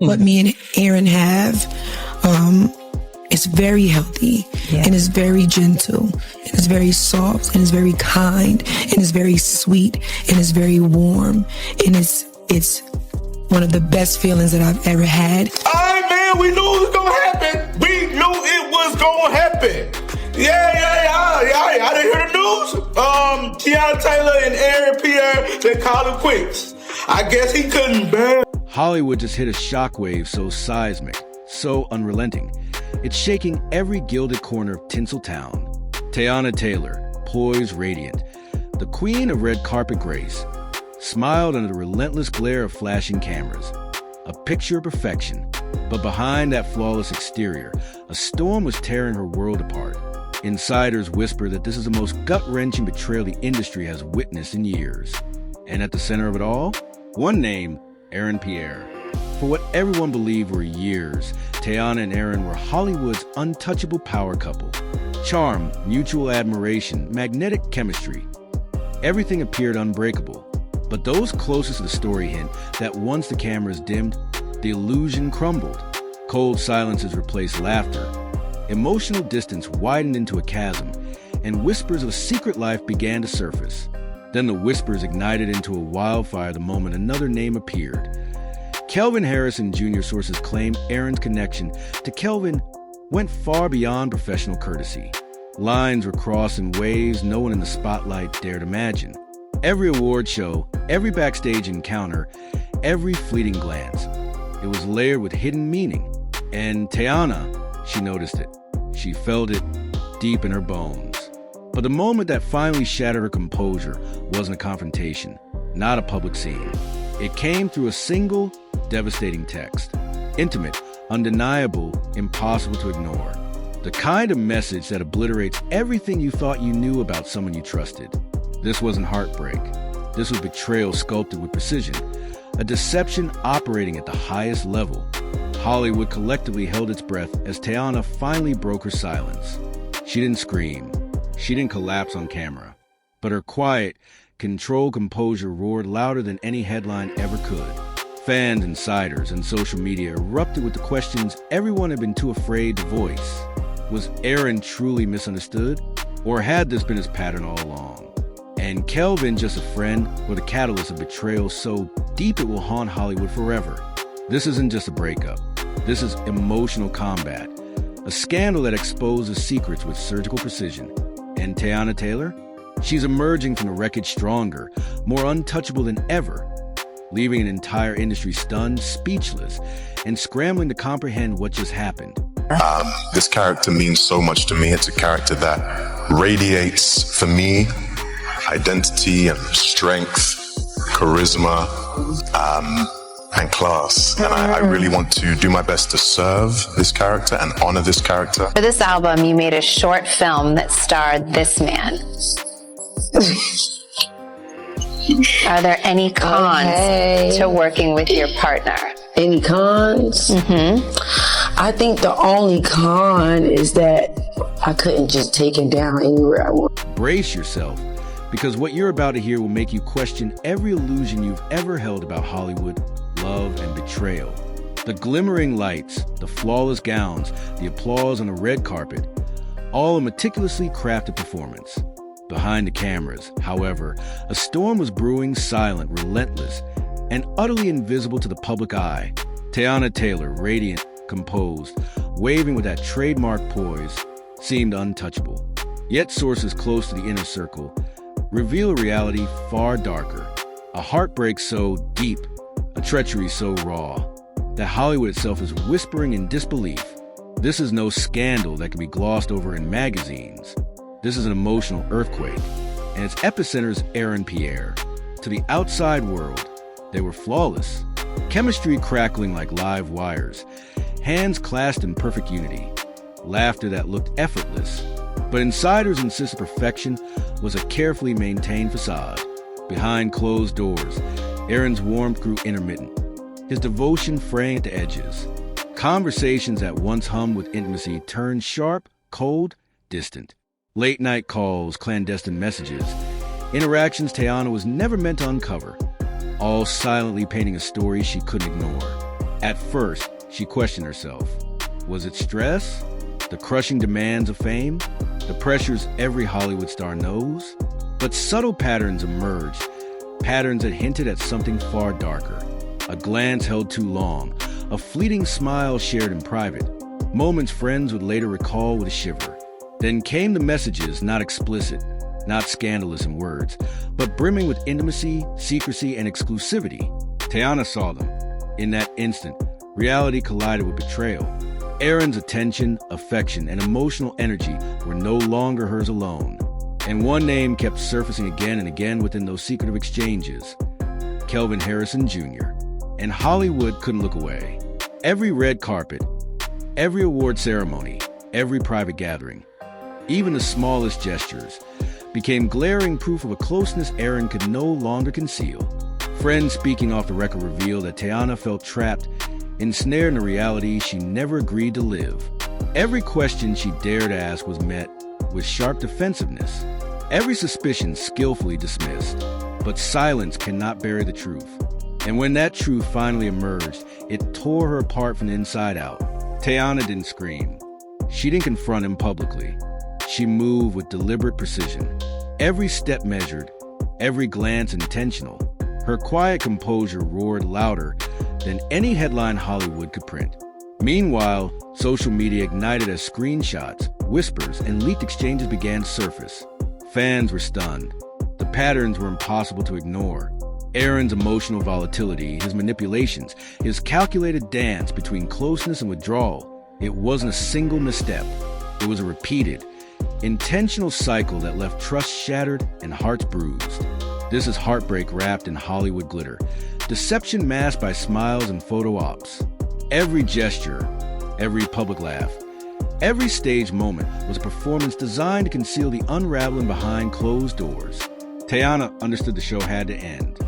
what me and Aaron have, it's very healthy and it's very gentle and it's very soft and it's very kind and it's very sweet and it's very warm and it's one of the best feelings that I've ever had. All right, man, we knew it was gonna happen. We knew it was gonna happen. Yeah. I didn't hear the news. Teyana Taylor and Aaron Pierre, they called it quits. I guess he couldn't bear. Hollywood just hit a shockwave so seismic, so unrelenting. It's shaking every gilded corner of Tinseltown. Teyana Taylor, poised radiant, the queen of red carpet grace, smiled under the relentless glare of flashing cameras. A picture of perfection. But behind that flawless exterior, a storm was tearing her world apart. Insiders whisper that this is the most gut-wrenching betrayal the industry has witnessed in years. And at the center of it all, one name, Aaron Pierre. For what everyone believed were years, Teyana and Aaron were Hollywood's untouchable power couple. Charm, mutual admiration, magnetic chemistry. Everything appeared unbreakable. But those closest to the story hint that once the cameras dimmed, the illusion crumbled. Cold silences replaced laughter. Emotional distance widened into a chasm, and whispers of a secret life began to surface. Then the whispers ignited into a wildfire the moment another name appeared. Kelvin Harrison Jr. sources claim Aaron's connection to Kelvin went far beyond professional courtesy. Lines were crossed in ways no one in the spotlight dared imagine. Every award show, every backstage encounter, every fleeting glance. It was layered with hidden meaning. And Teyana, she noticed it. She felt it deep in her bones. But the moment that finally shattered her composure wasn't a confrontation, not a public scene. It came through a single, devastating text. Intimate, undeniable, impossible to ignore. The kind of message that obliterates everything you thought you knew about someone you trusted. This wasn't heartbreak. This was betrayal sculpted with precision. A deception operating at the highest level. Hollywood collectively held its breath as Teyana finally broke her silence. She didn't scream. She didn't collapse on camera. But her quiet, controlled composure roared louder than any headline ever could. Fans, insiders, and social media erupted with the questions everyone had been too afraid to voice. Was Aaron truly misunderstood? Or had this been his pattern all along? And Kelvin just a friend or the catalyst of betrayal so deep it will haunt Hollywood forever? This isn't just a breakup. This is emotional combat. A scandal that exposes secrets with surgical precision. And Teyana Taylor? She's emerging from the wreckage stronger, more untouchable than ever, leaving an entire industry stunned, speechless, and scrambling to comprehend what just happened. This character means so much to me. It's a character that radiates, for me, identity and strength, charisma, and class. And I really want to do my best to serve this character and honor this character. For this album, you made a short film that starred this man. Are there any cons to working with your partner? Any cons? I think the only con is that I couldn't just take him down anywhere I want. Brace yourself, because what you're about to hear will make you question every illusion you've ever held about Hollywood, love, and betrayal. The glimmering lights, the flawless gowns, the applause on a red carpet, all a meticulously crafted performance. Behind the cameras, however, a storm was brewing, silent, relentless, and utterly invisible to the public eye. Teyana Taylor, radiant, composed, waving with that trademark poise, seemed untouchable. Yet sources close to the inner circle reveal a reality far darker, a heartbreak so deep, a treachery so raw, that Hollywood itself is whispering in disbelief. This is no scandal that can be glossed over in magazines. This is an emotional earthquake, and its epicenter is Aaron Pierre. To the outside world, they were flawless, chemistry crackling like live wires, hands clasped in perfect unity, laughter that looked effortless. But insiders insisted perfection was a carefully maintained facade. Behind closed doors, Aaron's warmth grew intermittent, his devotion fraying at the edges. Conversations that once hummed with intimacy turned sharp, cold, distant. Late-night calls, clandestine messages, interactions Teyana was never meant to uncover, all silently painting a story she couldn't ignore. At first, she questioned herself. Was it stress? The crushing demands of fame? The pressures every Hollywood star knows? But subtle patterns emerged, patterns that hinted at something far darker. A glance held too long, a fleeting smile shared in private, moments friends would later recall with a shiver. Then came the messages, not explicit, not scandalous in words, but brimming with intimacy, secrecy, and exclusivity. Teyana saw them. In that instant, reality collided with betrayal. Aaron's attention, affection, and emotional energy were no longer hers alone. And one name kept surfacing again and again within those secretive exchanges. Kelvin Harrison Jr. And Hollywood couldn't look away. Every red carpet, every award ceremony, every private gathering, even the smallest gestures, became glaring proof of a closeness Aaron could no longer conceal. Friends speaking off the record revealed that Teyana felt trapped, ensnared in a reality she never agreed to live. Every question she dared ask was met with sharp defensiveness, every suspicion skillfully dismissed. But silence cannot bury the truth. And when that truth finally emerged, it tore her apart from the inside out. Teyana didn't scream. She didn't confront him publicly. She moved with deliberate precision. Every step measured, every glance intentional. Her quiet composure roared louder than any headline Hollywood could print. Meanwhile, social media ignited as screenshots, whispers, and leaked exchanges began to surface. Fans were stunned. The patterns were impossible to ignore. Aaron's emotional volatility, his manipulations, his calculated dance between closeness and withdrawal. It wasn't a single misstep. It was a repeated, intentional cycle that left trust shattered and hearts bruised. This is heartbreak wrapped in Hollywood glitter, deception masked by smiles and photo ops. Every gesture, every public laugh, every stage moment was a performance designed to conceal the unraveling behind closed doors. Teyana understood the show had to end.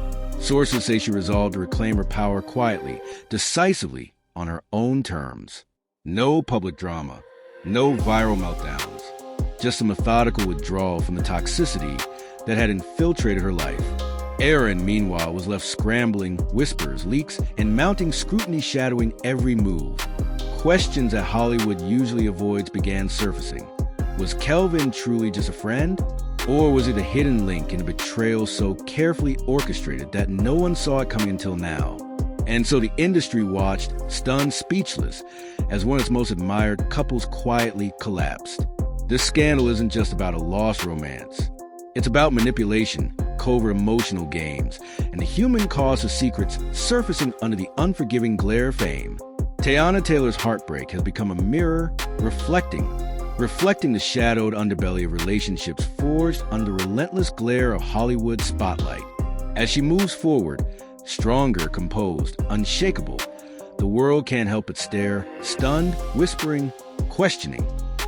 Sources say she resolved to reclaim her power quietly, decisively, on her own terms. No public drama, no viral meltdowns, just a methodical withdrawal from the toxicity that had infiltrated her life. Aaron, meanwhile, was left scrambling, whispers, leaks, and mounting scrutiny shadowing every move. Questions that Hollywood usually avoids began surfacing. Was Kelvin truly just a friend? Or was it a hidden link in a betrayal so carefully orchestrated that no one saw it coming until now? And so the industry watched, stunned, speechless, as one of its most admired couples quietly collapsed. This scandal isn't just about a lost romance. It's about manipulation, covert emotional games, and the human cost of secrets surfacing under the unforgiving glare of fame. Teyana Taylor's heartbreak has become a mirror reflecting the shadowed underbelly of relationships forged under the relentless glare of Hollywood's spotlight. As she moves forward, stronger, composed, unshakable, the world can't help but stare, stunned, whispering, questioning.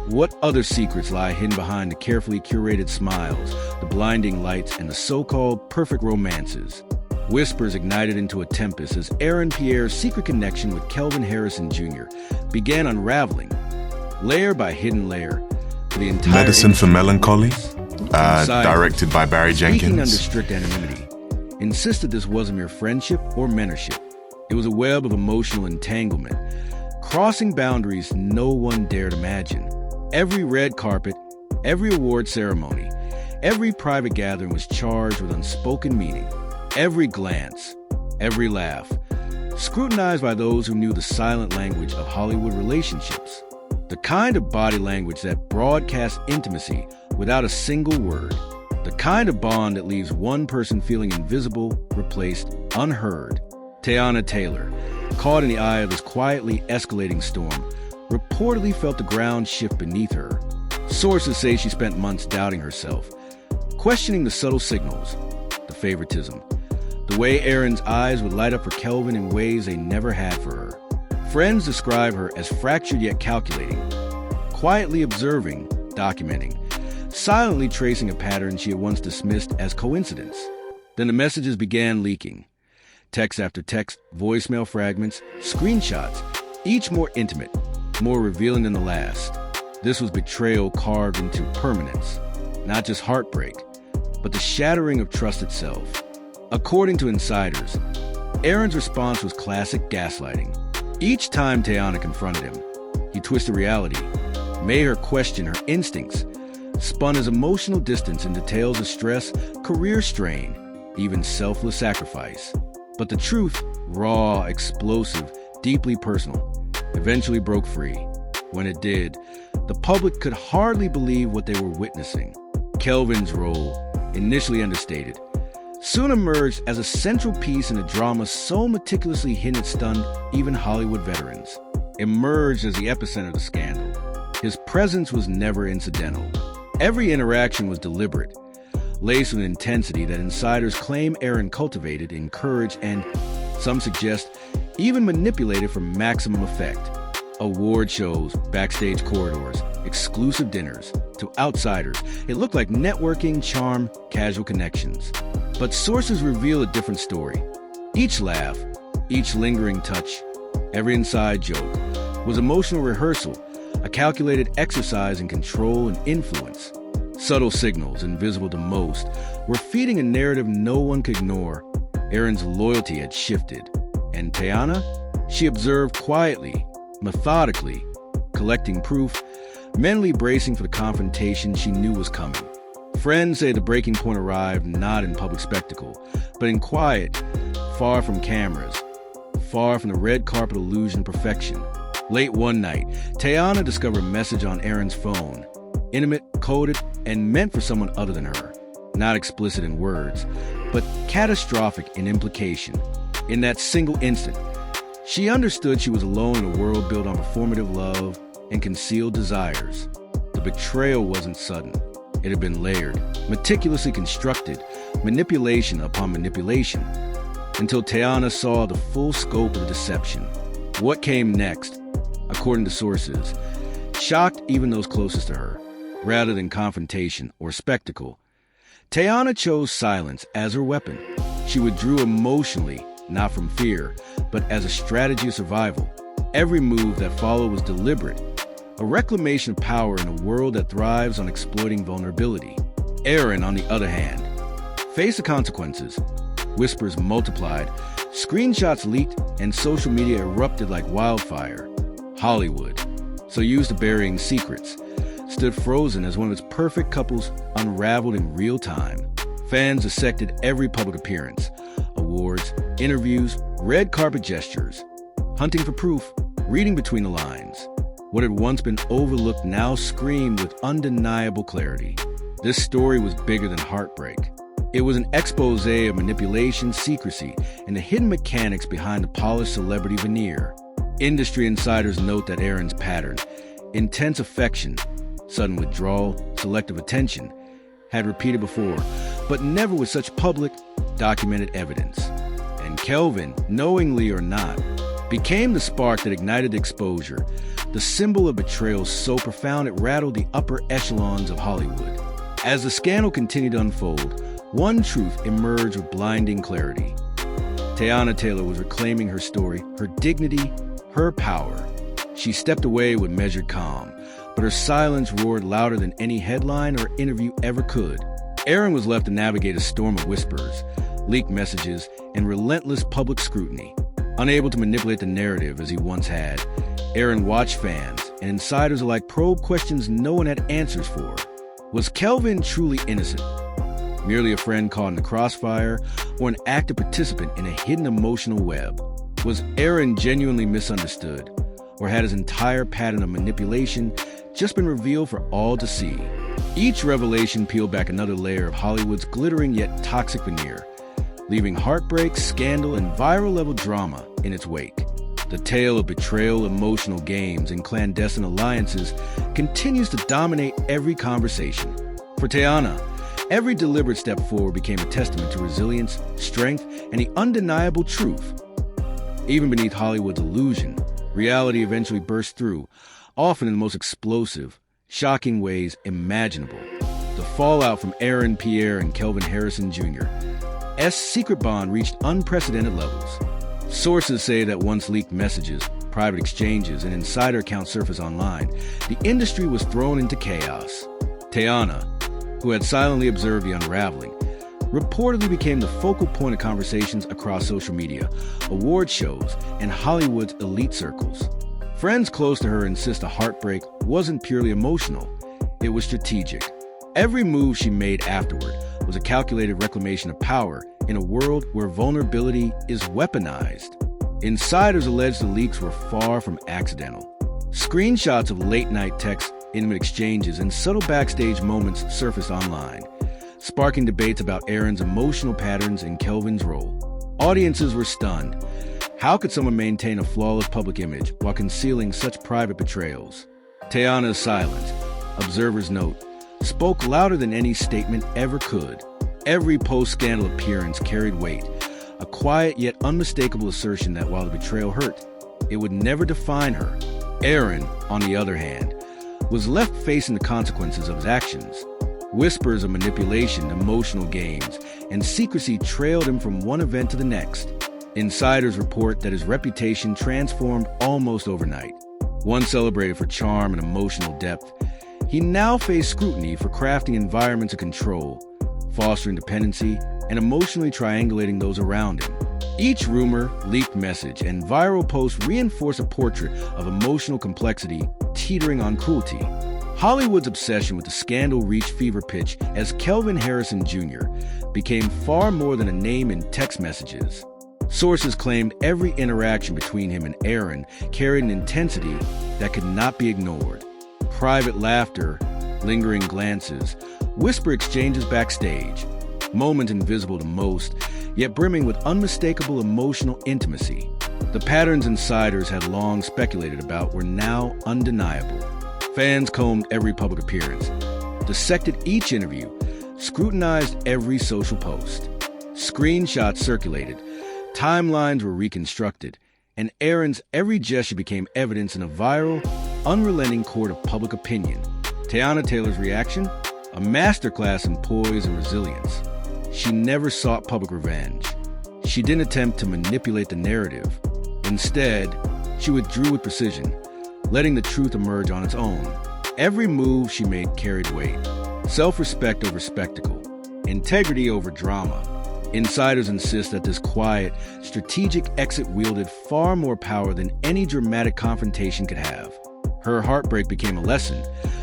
What other secrets lie hidden behind the carefully curated smiles, the blinding lights, and the so-called perfect romances? Whispers ignited into a tempest as Aaron Pierre's secret connection with Kelvin Harrison Jr. began unraveling, layer by hidden layer, for the entire Medicine for Melancholy, Inside, directed by Barry speaking Jenkins. under strict anonymity, insisted this wasn't mere friendship or mentorship. It was a web of emotional entanglement, crossing boundaries no one dared imagine. Every red carpet, every award ceremony, every private gathering was charged with unspoken meaning. Every glance, every laugh, scrutinized by those who knew the silent language of Hollywood relationships. The kind of body language that broadcasts intimacy without a single word. The kind of bond that leaves one person feeling invisible, replaced, unheard. Teyana Taylor, caught in the eye of this quietly escalating storm, reportedly felt the ground shift beneath her. Sources say she spent months doubting herself, questioning the subtle signals, the favoritism, the way Aaron's eyes would light up for Kelvin in ways they never had for her. Friends describe her as fractured yet calculating, quietly observing, documenting, silently tracing a pattern she had once dismissed as coincidence. Then the messages began leaking. Text after text, voicemail fragments, screenshots, each more intimate, more revealing than the last. This was betrayal carved into permanence, not just heartbreak, but the shattering of trust itself. According to insiders, Aaron's response was classic gaslighting. Each time Teyana confronted him, he twisted reality, made her question her instincts, spun his emotional distance into tales of stress, career strain, even selfless sacrifice. But the truth, raw, explosive, deeply personal, eventually broke free. When it did, the public could hardly believe what they were witnessing. Kelvin's role, initially understated, soon emerged as a central piece in a drama so meticulously hidden it stunned even Hollywood veterans. Emerged as the epicenter of the scandal. His presence was never incidental. Every interaction was deliberate, laced with intensity that insiders claim Aaron cultivated, encouraged, and, some suggest, even manipulated for maximum effect. Award shows, backstage corridors, exclusive dinners. To outsiders, it looked like networking, charm, casual connections. But sources reveal a different story. Each laugh, each lingering touch, every inside joke was emotional rehearsal, a calculated exercise in control and influence. Subtle signals, invisible to most, were feeding a narrative no one could ignore. Aaron's loyalty had shifted. And Teyana? She observed quietly, methodically, collecting proof, mentally bracing for the confrontation she knew was coming. Friends say the breaking point arrived not in public spectacle, but in quiet, far from cameras, far from the red carpet illusion of perfection. Late one night, Teyana discovered a message on Aaron's phone, intimate, coded, and meant for someone other than her. Not explicit in words, but catastrophic in implication. In that single instant, she understood she was alone in a world built on performative love and concealed desires. The betrayal wasn't sudden. It had been layered, meticulously constructed, manipulation upon manipulation, until Teyana saw the full scope of the deception. What came next, according to sources, shocked even those closest to her. Rather than confrontation or spectacle, Teyana chose silence as her weapon. She withdrew emotionally, not from fear, but as a strategy of survival. Every move that followed was deliberate, a reclamation of power in a world that thrives on exploiting vulnerability. Aaron, on the other hand, faced the consequences. Whispers multiplied, screenshots leaked, and social media erupted like wildfire. Hollywood, so used to burying secrets, stood frozen as one of its perfect couples unraveled in real time. Fans dissected every public appearance, awards, interviews, red carpet gestures, hunting for proof, reading between the lines. What had once been overlooked now screamed with undeniable clarity. This story was bigger than heartbreak. It was an expose of manipulation, secrecy, and the hidden mechanics behind the polished celebrity veneer. Industry insiders note that Aaron's pattern, intense affection, sudden withdrawal, selective attention, had repeated before, but never with such public, documented evidence. And Kelvin, knowingly or not, became the spark that ignited exposure, the symbol of betrayal so profound it rattled the upper echelons of Hollywood. As the scandal continued to unfold, one truth emerged with blinding clarity. Teyana Taylor was reclaiming her story, her dignity, her power. She stepped away with measured calm, but her silence roared louder than any headline or interview ever could. Aaron was left to navigate a storm of whispers, leaked messages, and relentless public scrutiny. Unable to manipulate the narrative as he once had, Aaron watched fans and insiders alike probe questions no one had answers for. Was Kelvin truly innocent? Merely a friend caught in the crossfire, or an active participant in a hidden emotional web? Was Aaron genuinely misunderstood, or had his entire pattern of manipulation just been revealed for all to see? Each revelation peeled back another layer of Hollywood's glittering yet toxic veneer, leaving heartbreak, scandal, and viral-level drama in its wake. The tale of betrayal, emotional games, and clandestine alliances continues to dominate every conversation. For Teyana, every deliberate step forward became a testament to resilience, strength, and the undeniable truth. Even beneath Hollywood's illusion, reality eventually burst through, often in the most explosive, shocking ways imaginable. The fallout from Aaron, Pierre, and Kelvin Harrison Jr.'s secret bond reached unprecedented levels. Sources say that once leaked messages, private exchanges, and insider accounts surfaced online, the industry was thrown into chaos. Teyana, who had silently observed the unraveling, reportedly became the focal point of conversations across social media, award shows, and Hollywood's elite circles. Friends close to her insist the heartbreak wasn't purely emotional, it was strategic. Every move she made afterward was a calculated reclamation of power in a world where vulnerability is weaponized. Insiders allege the leaks were far from accidental. Screenshots of late-night texts, intimate exchanges, and subtle backstage moments surfaced online, sparking debates about Aaron's emotional patterns and Kelvin's role. Audiences were stunned. How could someone maintain a flawless public image while concealing such private betrayals? Teyana's silence, observers note, spoke louder than any statement ever could. Every post-scandal appearance carried weight, a quiet yet unmistakable assertion that while the betrayal hurt, it would never define her. Aaron, on the other hand, was left facing the consequences of his actions. Whispers of manipulation, emotional games, and secrecy trailed him from one event to the next. Insiders report that his reputation transformed almost overnight. Once celebrated for charm and emotional depth, he now faced scrutiny for crafting environments of control, fostering dependency, and emotionally triangulating those around him. Each rumor, leaked message, and viral post reinforce a portrait of emotional complexity teetering on cruelty. Hollywood's obsession with the scandal reached fever pitch as Kelvin Harrison Jr. became far more than a name in text messages. Sources claimed every interaction between him and Aaron carried an intensity that could not be ignored. Private laughter, lingering glances, whisper exchanges backstage, moments invisible to most, yet brimming with unmistakable emotional intimacy. The patterns insiders had long speculated about were now undeniable. Fans combed every public appearance, dissected each interview, scrutinized every social post. Screenshots circulated, timelines were reconstructed, and Aaron's every gesture became evidence in a viral, unrelenting court of public opinion. Teyana Taylor's reaction? A masterclass in poise and resilience. She never sought public revenge. She didn't attempt to manipulate the narrative. Instead, she withdrew with precision, letting the truth emerge on its own. Every move she made carried weight. Self-respect over spectacle. Integrity over drama. Insiders insist that this quiet, strategic exit wielded far more power than any dramatic confrontation could have. Her heartbreak became a lesson,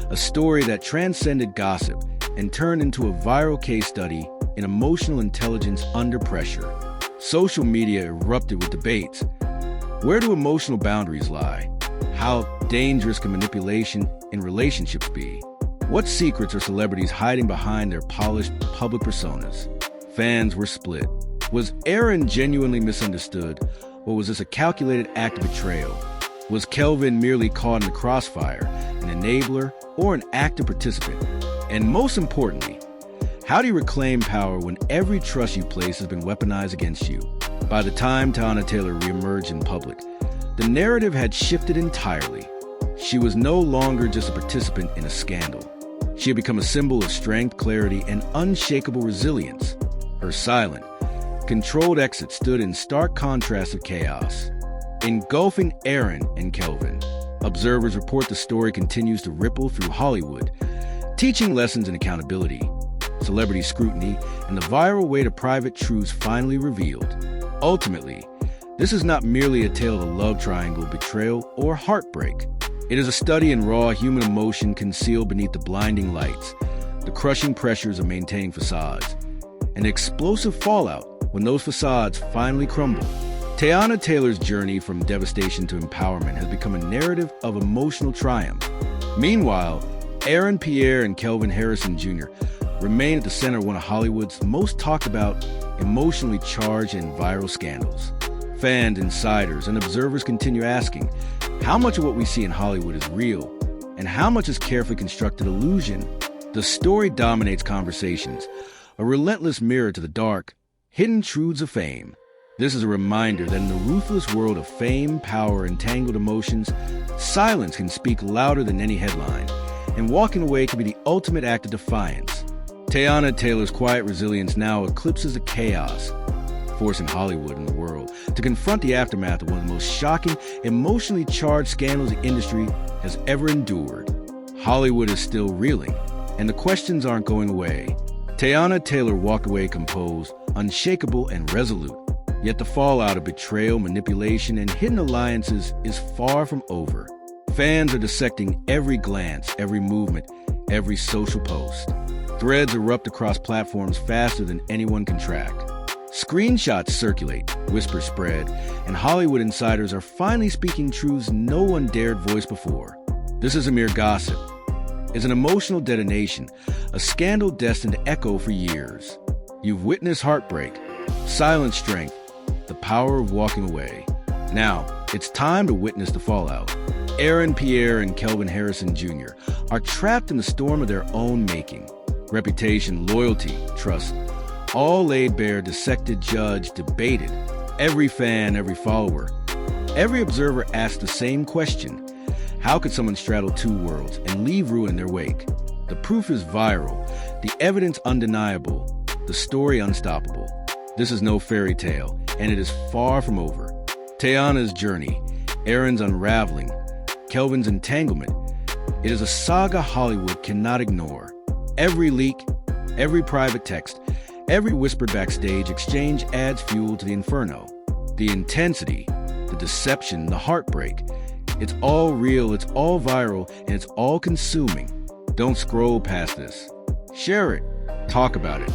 a story that transcended gossip and turned into a viral case study in emotional intelligence under pressure. Social media erupted with debates. Where do emotional boundaries lie? How dangerous can manipulation in relationships be? What secrets are celebrities hiding behind their polished public personas? Fans were split. Was Aaron genuinely misunderstood, or was this a calculated act of betrayal? Was Kelvin merely caught in the crossfire, an enabler, or an active participant? And most importantly, how do you reclaim power when every trust you place has been weaponized against you? By the time Teyana Taylor reemerged in public, the narrative had shifted entirely. She was no longer just a participant in a scandal. She had become a symbol of strength, clarity, and unshakable resilience. Her silent, controlled exit stood in stark contrast to chaos, engulfing Aaron and Kelvin. Observers report the story continues to ripple through Hollywood, teaching lessons in accountability, celebrity scrutiny, and the viral way to private truths finally revealed. Ultimately, this is not merely a tale of a love triangle, betrayal, or heartbreak. It is a study in raw human emotion concealed beneath the blinding lights, the crushing pressures of maintaining facades, and the explosive fallout when those facades finally crumble. Teyana Taylor's journey from devastation to empowerment has become a narrative of emotional triumph. Meanwhile, Aaron, Pierre, and Kelvin Harrison Jr. remain at the center of one of Hollywood's most talked about, emotionally charged, and viral scandals. Fans, insiders, and observers continue asking, how much of what we see in Hollywood is real, and how much is carefully constructed illusion? The story dominates conversations, a relentless mirror to the dark, hidden truths of fame. This is a reminder that in the ruthless world of fame, power, and tangled emotions, silence can speak louder than any headline, and walking away can be the ultimate act of defiance. Teyana Taylor's quiet resilience now eclipses the chaos, forcing Hollywood and the world to confront the aftermath of one of the most shocking, emotionally charged scandals the industry has ever endured. Hollywood is still reeling, and the questions aren't going away. Teyana Taylor walked away composed, unshakable, and resolute. Yet the fallout of betrayal, manipulation, and hidden alliances is far from over. Fans are dissecting every glance, every movement, every social post. Threads erupt across platforms faster than anyone can track. Screenshots circulate, whispers spread, and Hollywood insiders are finally speaking truths no one dared voice before. This isn't mere gossip. It's an emotional detonation, a scandal destined to echo for years. You've witnessed heartbreak, silent strength, the power of walking away. Now, it's time to witness the fallout. Aaron, Pierre, and Kelvin Harrison Jr. are trapped in the storm of their own making. Reputation, loyalty, trust, all laid bare, dissected, judged, debated. Every fan, every follower, every observer asks the same question. How could someone straddle two worlds and leave ruin in their wake? The proof is viral, the evidence undeniable, the story unstoppable. This is no fairy tale, and it is far from over. Teyana's journey, Aaron's unraveling, Kelvin's entanglement. It is a saga Hollywood cannot ignore. Every leak, every private text, every whispered backstage exchange adds fuel to the inferno. The intensity, the deception, the heartbreak. It's all real, it's all viral, and it's all consuming. Don't scroll past this. Share it, talk about it,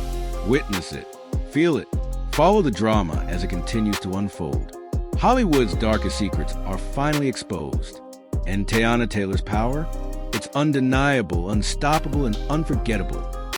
witness it, feel it. Follow the drama as it continues to unfold. Hollywood's darkest secrets are finally exposed. And Teyana Taylor's power? It's undeniable, unstoppable, and unforgettable.